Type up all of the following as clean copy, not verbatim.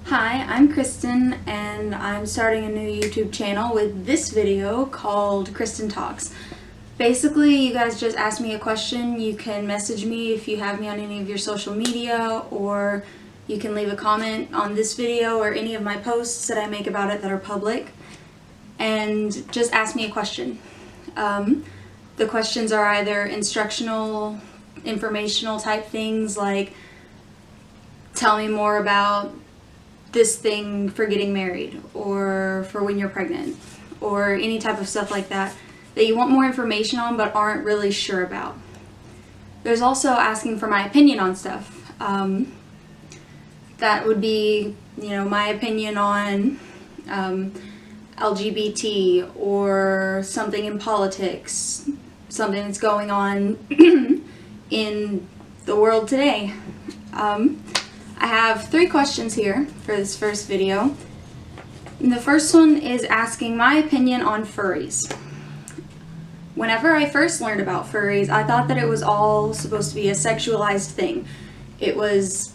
Hi, I'm Kristen and I'm starting a new YouTube channel with this video called Kristen Talks. Basically, you guys just ask me a question. You can message me if you have me on any of your social media, or you can leave a comment on this video or any of my posts that I make about it that are public, and just ask me a question. The questions are either instructional, informational type things like tell me more about this thing for getting married or for when you're pregnant or any type of stuff like that that you want more information on but aren't really sure about. There's also asking for my opinion on stuff. That would be, my opinion on LGBT or something in politics, something that's going on in the world today. I have 3 questions here for this first video. And the first one is asking my opinion on furries. Whenever I first learned about furries, I thought that it was all supposed to be a sexualized thing. It was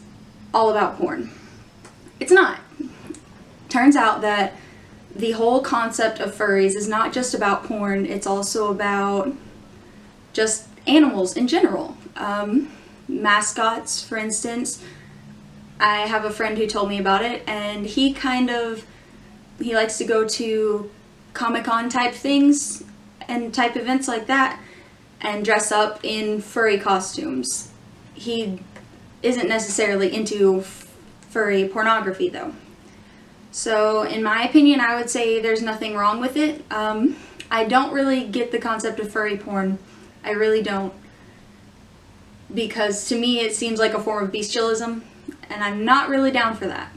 all about porn. It's not. Turns out that the whole concept of furries is not just about porn, it's also about just animals in general. Mascots, for instance. I have a friend who told me about it, and he likes to go to Comic-Con type things and type events like that and dress up in furry costumes. He isn't necessarily into furry pornography though. So in my opinion, I would say there's nothing wrong with it. I don't really get the concept of furry porn. I really don't. Because to me it seems like a form of bestialism, and I'm not really down for that.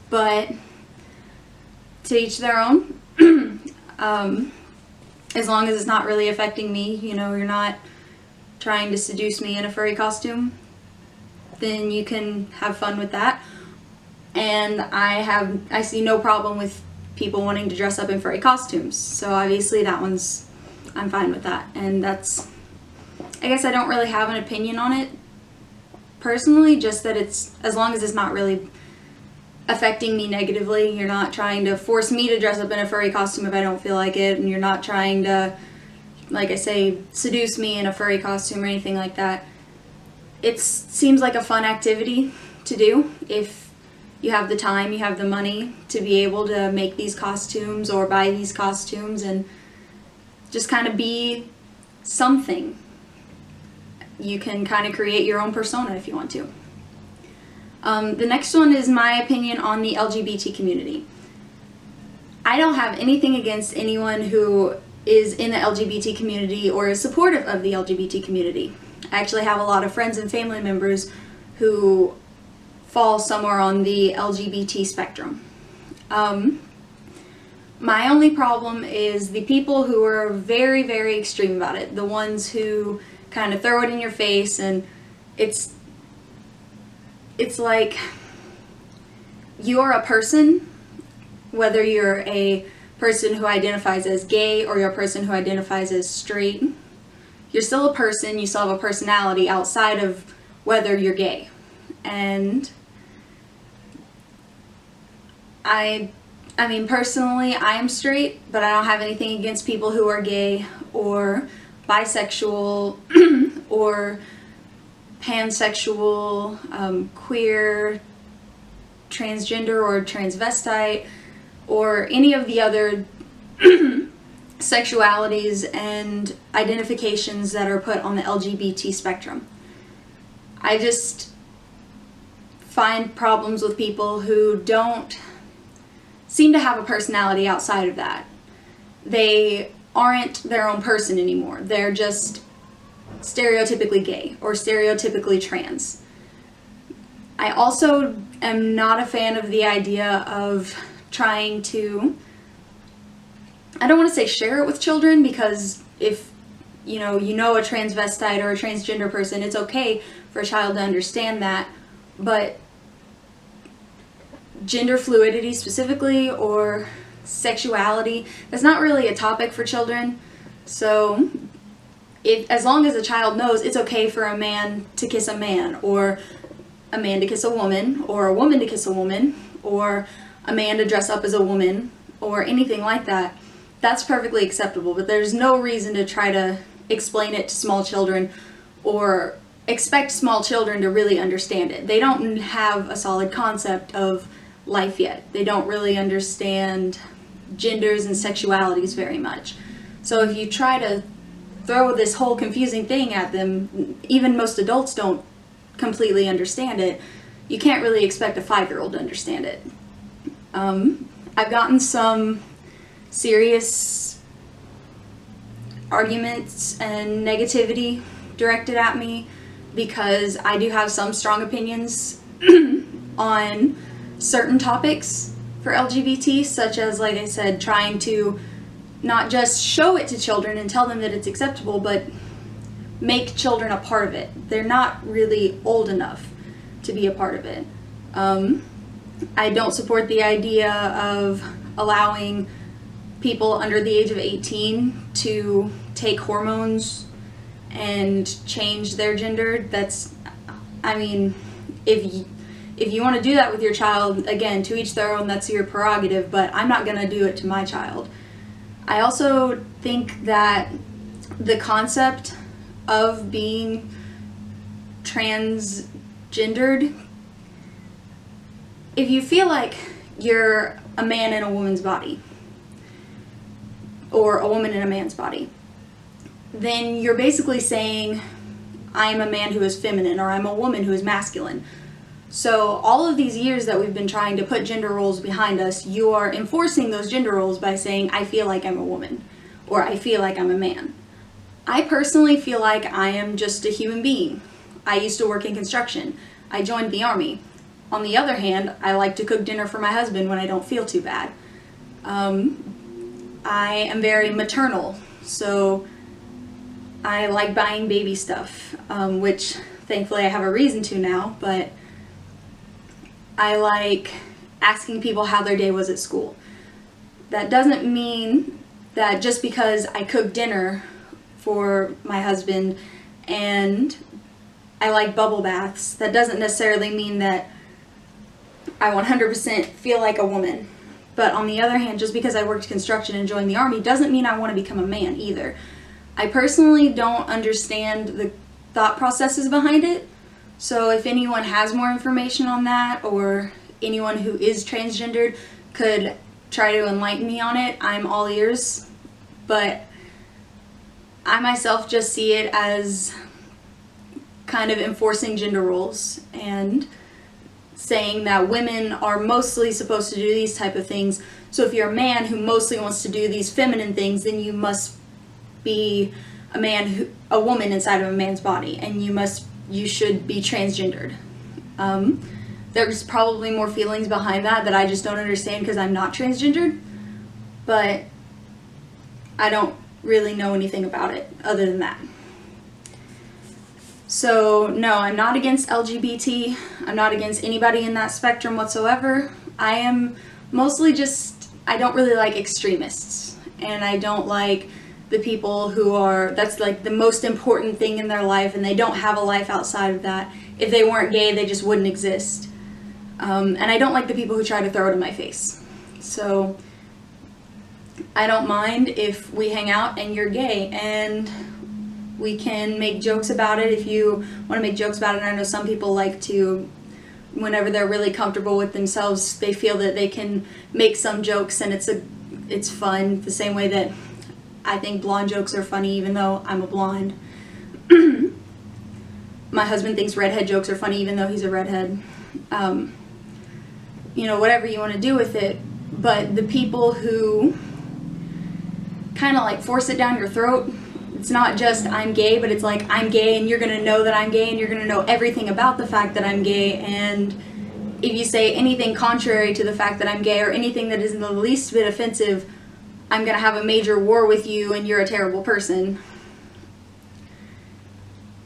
But to each their own. As long as it's not really affecting me, you're not trying to seduce me in a furry costume, then you can have fun with that. And I see no problem with people wanting to dress up in furry costumes. So obviously I'm fine with that. And I guess I don't really have an opinion on it personally, just that it's, as long as it's not really affecting me negatively, you're not trying to force me to dress up in a furry costume if I don't feel like it, and you're not trying to, like I say, seduce me in a furry costume or anything like that. It seems like a fun activity to do if you have the time, you have the money to be able to make these costumes or buy these costumes and just kind of be something. You can kind of create your own persona if you want to. The next one is my opinion on the LGBT community. I don't have anything against anyone who is in the LGBT community or is supportive of the LGBT community. I actually have a lot of friends and family members who fall somewhere on the LGBT spectrum. My only problem is the people who are very, very extreme about it. The ones who kind of throw it in your face, and it's like you're a person, whether you're a person who identifies as gay or you're a person who identifies as straight, you're still a person, you still have a personality outside of whether you're gay. And I mean, personally, I am straight, but I don't have anything against people who are gay or bisexual or pansexual, queer, transgender or transvestite, or any of the other sexualities and identifications that are put on the LGBT spectrum. I just find problems with people who don't seem to have a personality outside of that. They aren't their own person anymore. They're just stereotypically gay or stereotypically trans. I also am not a fan of the idea of trying to, I don't want to say share it with children, because if you know a transvestite or a transgender person, it's okay for a child to understand that, but gender fluidity specifically, or sexuality, that's not really a topic for children. So as long as a child knows it's okay for a man to kiss a man, or a man to kiss a woman, or a woman to kiss a woman, or a man to dress up as a woman or anything like that, that's perfectly acceptable. But there's no reason to try to explain it to small children or expect small children to really understand it. They don't have a solid concept of life yet. They don't really understand genders and sexualities very much. So if you try to throw this whole confusing thing at them, even most adults don't completely understand it, you can't really expect a 5-year-old to understand it. I've gotten some serious arguments and negativity directed at me because I do have some strong opinions on certain topics for LGBT, such as, like I said, trying to not just show it to children and tell them that it's acceptable, but make children a part of it. They're not really old enough to be a part of it. I don't support the idea of allowing people under the age of 18 to take hormones and change their gender. I mean, if you want to do that with your child, again, to each their own, that's your prerogative, but I'm not going to do it to my child. I also think that the concept of being transgendered, if you feel like you're a man in a woman's body, or a woman in a man's body, then you're basically saying, I'm a man who is feminine, or I'm a woman who is masculine. So all of these years that we've been trying to put gender roles behind us, you are enforcing those gender roles by saying, I feel like I'm a woman, or I feel like I'm a man. I personally feel like I am just a human being. I used to work in construction. I joined the Army. On the other hand, I like to cook dinner for my husband when I don't feel too bad. I am very maternal, so I like buying baby stuff, which thankfully I have a reason to now, but I like asking people how their day was at school. That doesn't mean that just because I cook dinner for my husband and I like bubble baths, that doesn't necessarily mean that I 100% feel like a woman. But on the other hand, just because I worked construction and joined the Army doesn't mean I want to become a man either. I personally don't understand the thought processes behind it. So if anyone has more information on that, or anyone who is transgendered could try to enlighten me on it, I'm all ears. But I myself just see it as kind of enforcing gender roles and saying that women are mostly supposed to do these type of things. So if you're a man who mostly wants to do these feminine things, then you must be a woman inside of a man's body, and you should be transgendered. There's probably more feelings behind that I just don't understand because I'm not transgendered, but I don't really know anything about it other than that. So no, I'm not against LGBT. I'm not against anybody in that spectrum whatsoever. I am mostly I don't really like extremists, and I don't like the people that's like the most important thing in their life and they don't have a life outside of that. If they weren't gay, they just wouldn't exist. And I don't like the people who try to throw it in my face. So I don't mind if we hang out and you're gay, and we can make jokes about it if you want to make jokes about it. And I know some people like to, whenever they're really comfortable with themselves, they feel that they can make some jokes and it's fun, the same way that I think blonde jokes are funny even though I'm a blonde. My husband thinks redhead jokes are funny even though he's a redhead. Whatever you want to do with it. But the people who kind of like force it down your throat, it's not just I'm gay, but it's like I'm gay and you're going to know that I'm gay and you're going to know everything about the fact that I'm gay, and if you say anything contrary to the fact that I'm gay or anything that is in the least bit offensive, I'm going to have a major war with you and you're a terrible person.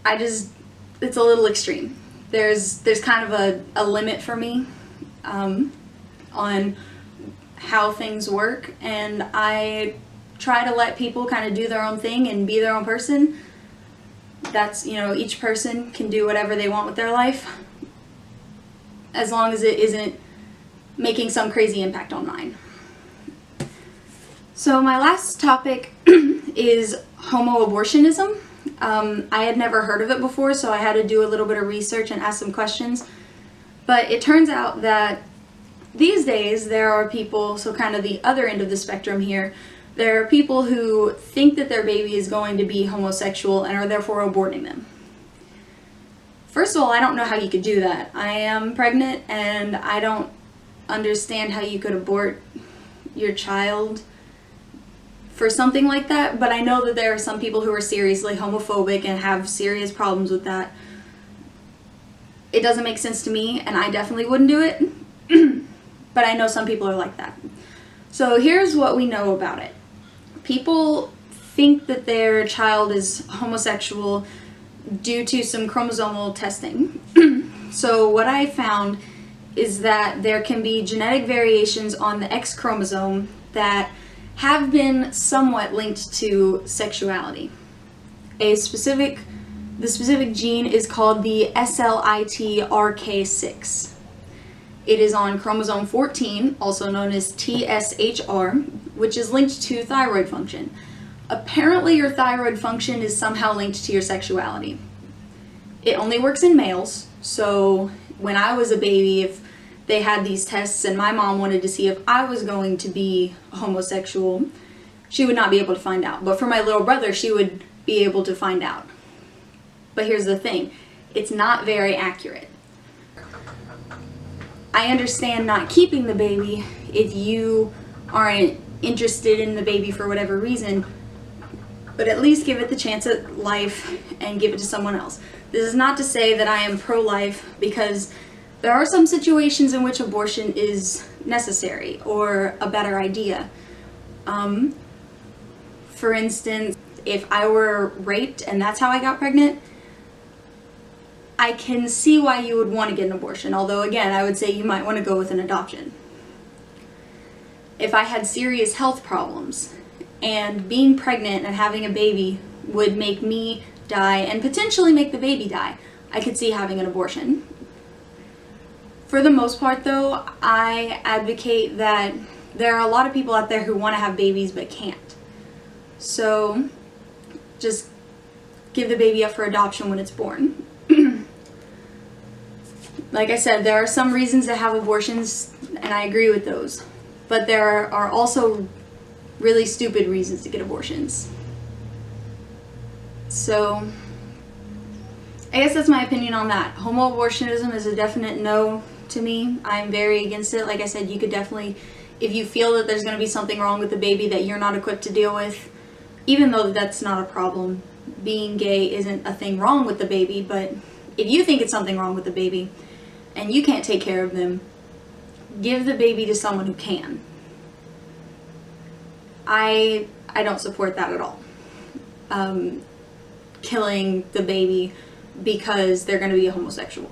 It's a little extreme. There's kind of a limit for me on how things work, and I try to let people kind of do their own thing and be their own person. That's, each person can do whatever they want with their life, as long as it isn't making some crazy impact on mine. So my last topic is homo-abortionism. I had never heard of it before, so I had to do a little bit of research and ask some questions. But it turns out that these days there are people, so kind of the other end of the spectrum here, there are people who think that their baby is going to be homosexual and are therefore aborting them. First of all, I don't know how you could do that. I am pregnant and I don't understand how you could abort your child for something like that, but I know that there are some people who are seriously homophobic and have serious problems with that. It doesn't make sense to me, and I definitely wouldn't do it, but I know some people are like that. So here's what we know about it. People think that their child is homosexual due to some chromosomal testing. So what I found is that there can be genetic variations on the X chromosome that have been somewhat linked to sexuality. The specific gene is called the SLITRK6. It is on chromosome 14, also known as TSHR, which is linked to thyroid function. Apparently your thyroid function is somehow linked to your sexuality. It only works in males, so when I was a baby, if they had these tests and my mom wanted to see if I was going to be homosexual, she would not be able to find out. But for my little brother, she would be able to find out. But here's the thing, it's not very accurate. I understand not keeping the baby if you aren't interested in the baby for whatever reason, but at least give it the chance at life and give it to someone else. This is not to say that I am pro-life, because there are some situations in which abortion is necessary or a better idea. For instance, if I were raped and that's how I got pregnant, I can see why you would want to get an abortion, although again, I would say you might want to go with an adoption. If I had serious health problems and being pregnant and having a baby would make me die and potentially make the baby die, I could see having an abortion. For the most part though, I advocate that there are a lot of people out there who want to have babies but can't. So just give the baby up for adoption when it's born. Like I said, there are some reasons to have abortions, and I agree with those. But there are also really stupid reasons to get abortions. So I guess that's my opinion on that. Homo-abortionism is a definite no to me. I'm very against it. Like I said, you could definitely, if you feel that there's going to be something wrong with the baby that you're not equipped to deal with, even though that's not a problem, being gay isn't a thing wrong with the baby, but if you think it's something wrong with the baby and you can't take care of them, give the baby to someone who can. I don't support that at all. Killing the baby because they're going to be a homosexual.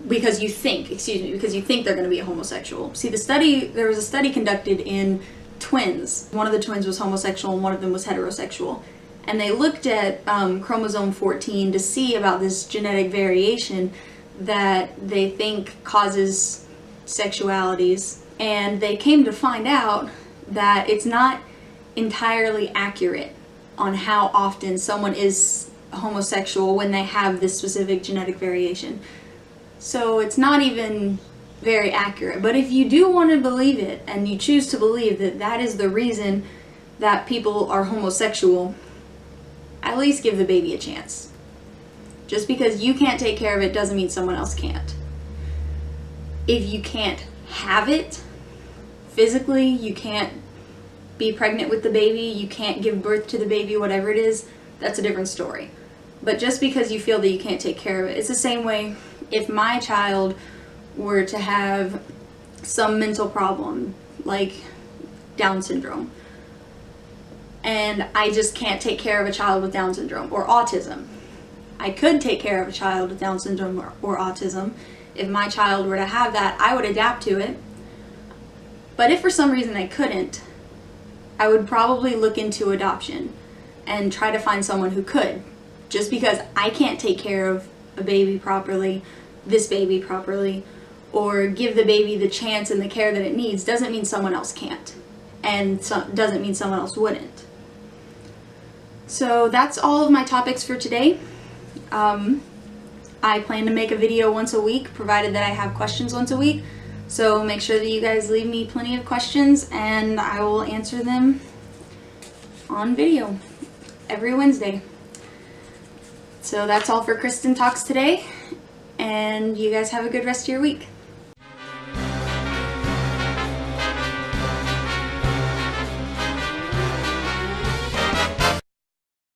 Because you think they're going to be a homosexual. See, there was a study conducted in twins. One of the twins was homosexual and one of them was heterosexual. And they looked at chromosome 14 to see about this genetic variation that they think causes sexualities. And they came to find out that it's not entirely accurate on how often someone is homosexual when they have this specific genetic variation. So it's not even very accurate. But if you do want to believe it, and you choose to believe that that is the reason that people are homosexual, at least give the baby a chance. Just because you can't take care of it doesn't mean someone else can't. If you can't have it physically, you can't be pregnant with the baby, you can't give birth to the baby, whatever it is, that's a different story. But just because you feel that you can't take care of it, it's the same way if my child were to have some mental problem, like Down syndrome, and I just can't take care of a child with Down syndrome or autism. I could take care of a child with Down syndrome or autism. If my child were to have that, I would adapt to it. But if for some reason I couldn't, I would probably look into adoption and try to find someone who could. Just because I can't take care of a baby properly, this baby properly, or give the baby the chance and the care that it needs doesn't mean someone else can't, and doesn't mean someone else wouldn't. So that's all of my topics for today. I plan to make a video once a week, provided that I have questions once a week. So make sure that you guys leave me plenty of questions and I will answer them on video every Wednesday. So that's all for Kristen Talks today, and you guys have a good rest of your week.